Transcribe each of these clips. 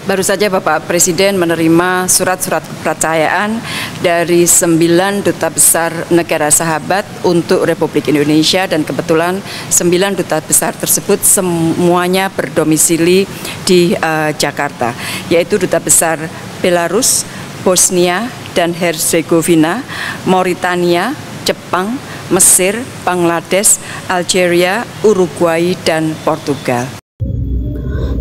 Baru saja Bapak Presiden menerima surat-surat kepercayaan dari 9 duta besar negara sahabat untuk Republik Indonesia, dan kebetulan 9 duta besar tersebut semuanya berdomisili di Jakarta, yaitu Duta Besar Belarus, Bosnia dan Herzegovina, Mauritania, Jepang, Mesir, Bangladesh, Algeria, Uruguay, dan Portugal.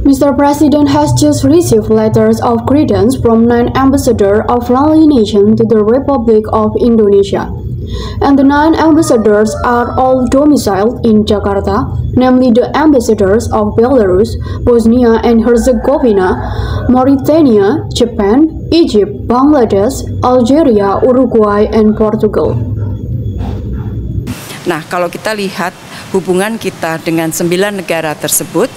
Mr. President has just received letters of credence from 9 ambassadors of friendly nations to the Republic of Indonesia. And the 9 ambassadors are all domiciled in Jakarta, namely the ambassadors of Belarus, Bosnia and Herzegovina, Mauritania, Japan, Egypt, Bangladesh, Algeria, Uruguay, and Portugal. Nah, kalau kita lihat hubungan kita dengan 9 negara tersebut,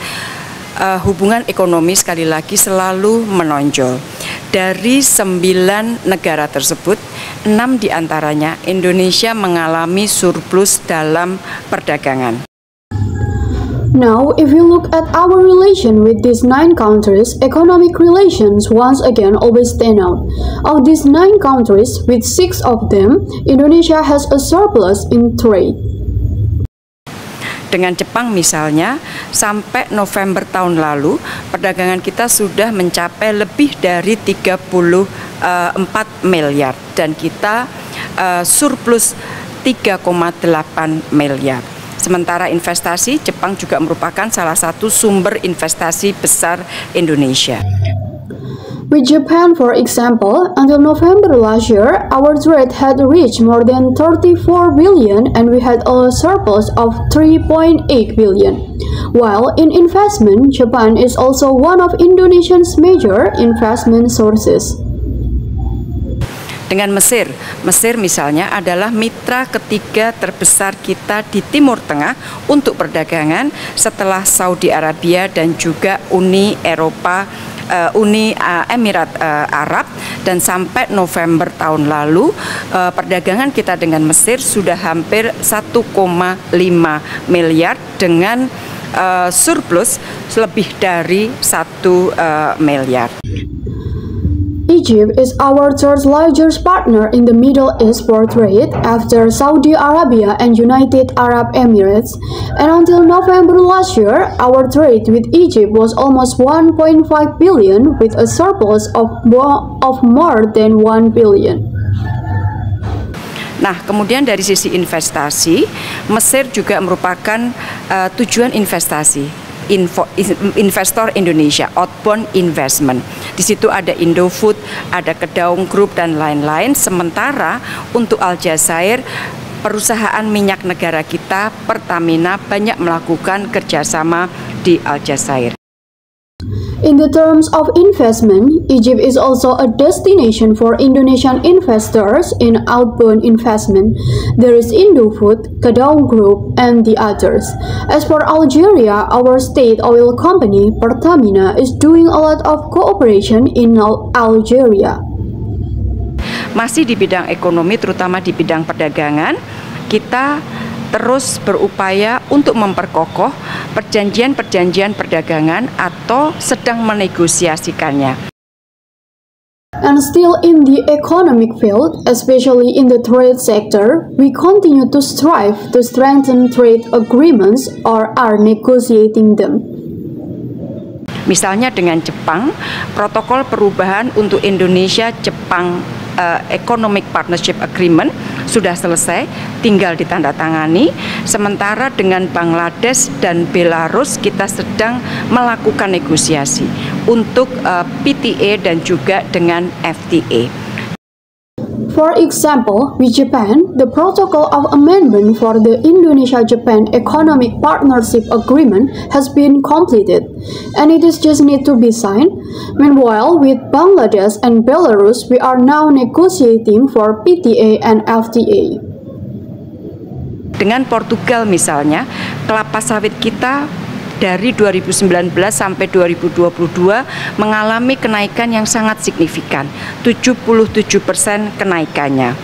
hubungan ekonomi sekali lagi selalu menonjol. Dari 9 negara tersebut, 6 diantaranya Indonesia mengalami surplus dalam perdagangan. Now, if you look at our relation with these 9 countries, economic relations once again always stand out. Of these 9 countries, with 6 of them, Indonesia has a surplus in trade. Dengan Jepang misalnya, sampai November tahun lalu, perdagangan kita sudah mencapai lebih dari 34 miliar dan kita surplus 3,8 miliar. Sementara investasi, Jepang juga merupakan salah satu sumber investasi besar Indonesia. With Japan, for example, until November last year, our trade had reached more than 34 billion and we had a surplus of 3.8 billion. While in investment, Japan is also one of Indonesia's major investment sources. Dengan Mesir misalnya adalah mitra ketiga terbesar kita di Timur Tengah untuk perdagangan setelah Saudi Arabia dan juga Uni Emirat Arab, dan sampai November tahun lalu perdagangan kita dengan Mesir sudah hampir 1,5 miliar dengan surplus lebih dari 1 miliar. Egypt is our third largest partner in the Middle East for trade after Saudi Arabia and United Arab Emirates, and until November last year, our trade with Egypt was almost 1.5 billion with a surplus of more than 1 billion. Nah, kemudian dari sisi investasi, Mesir juga merupakan tujuan investasi. Investor Indonesia, outbound investment. Di situ ada Indofood, ada Kedaung Group dan lain-lain. Sementara untuk Aljazair, perusahaan minyak negara kita, Pertamina, banyak melakukan kerjasama di Aljazair. In the terms of investment, Egypt is also a destination for Indonesian investors in outbound investment. There is Indofood, Kedaung Group, and the others. As for Algeria, our state oil company, Pertamina, is doing a lot of cooperation in Algeria. Masih di bidang ekonomi, terutama di bidang perdagangan, kita terus berupaya untuk memperkokoh perjanjian-perjanjian perdagangan atau sedang menegosiasikannya. And still in the economic field, especially in the trade sector, we continue to strive to strengthen trade agreements or are negotiating them. Misalnya dengan Jepang, protokol perubahan untuk Indonesia-Jepang Economic Partnership Agreement sudah selesai, tinggal ditandatangani. Sementara dengan Bangladesh dan Belarus kita sedang melakukan negosiasi untuk PTA dan juga dengan FTA. For example, with Japan, the protocol of amendment for the Indonesia-Japan Economic Partnership Agreement has been completed, and it is just need to be signed. Meanwhile, with Bangladesh and Belarus, we are now negotiating for PTA and FTA. Dengan Portugal misalnya, kelapa sawit kita dari 2019 sampai 2022 mengalami kenaikan yang sangat signifikan, 77% kenaikannya.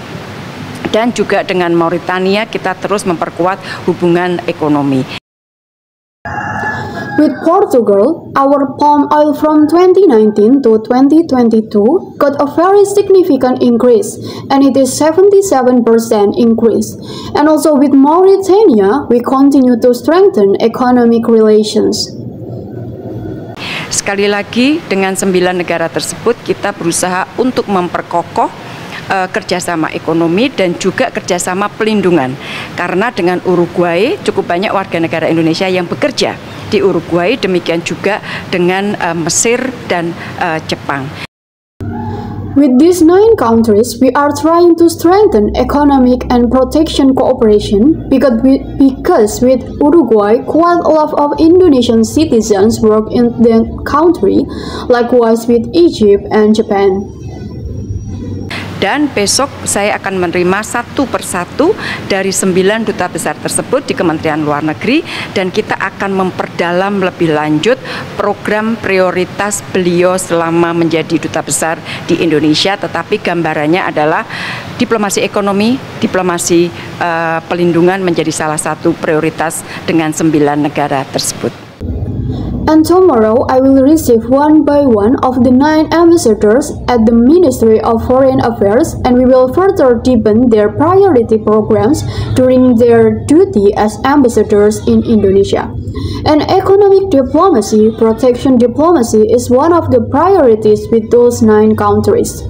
Dan juga dengan Mauritania kita terus memperkuat hubungan ekonomi. With Portugal, our palm oil from 2019 to 2022 got a very significant increase, and it is 77% increase. And also with Mauritania, we continue to strengthen economic relations. Sekali lagi, dengan 9 negara tersebut kita berusaha untuk memperkokoh kerjasama ekonomi dan juga kerjasama pelindungan. Karena dengan Uruguay cukup banyak warga negara Indonesia yang bekerja di Uruguay, demikian juga dengan Mesir dan Jepang. With these 9 countries, we are trying to strengthen economic and protection cooperation because with Uruguay, quite a lot of Indonesian citizens work in the country, likewise with Egypt and Japan. Dan besok saya akan menerima satu persatu dari 9 duta besar tersebut di Kementerian Luar Negeri, dan kita akan memperdalam lebih lanjut program prioritas beliau selama menjadi duta besar di Indonesia. Tetapi gambarannya adalah diplomasi ekonomi, diplomasi pelindungan menjadi salah satu prioritas dengan 9 negara tersebut. And tomorrow, I will receive one by one of the 9 ambassadors at the Ministry of Foreign Affairs, and we will further deepen their priority programs during their duty as ambassadors in Indonesia. And economic diplomacy, protection diplomacy is one of the priorities with those 9 countries.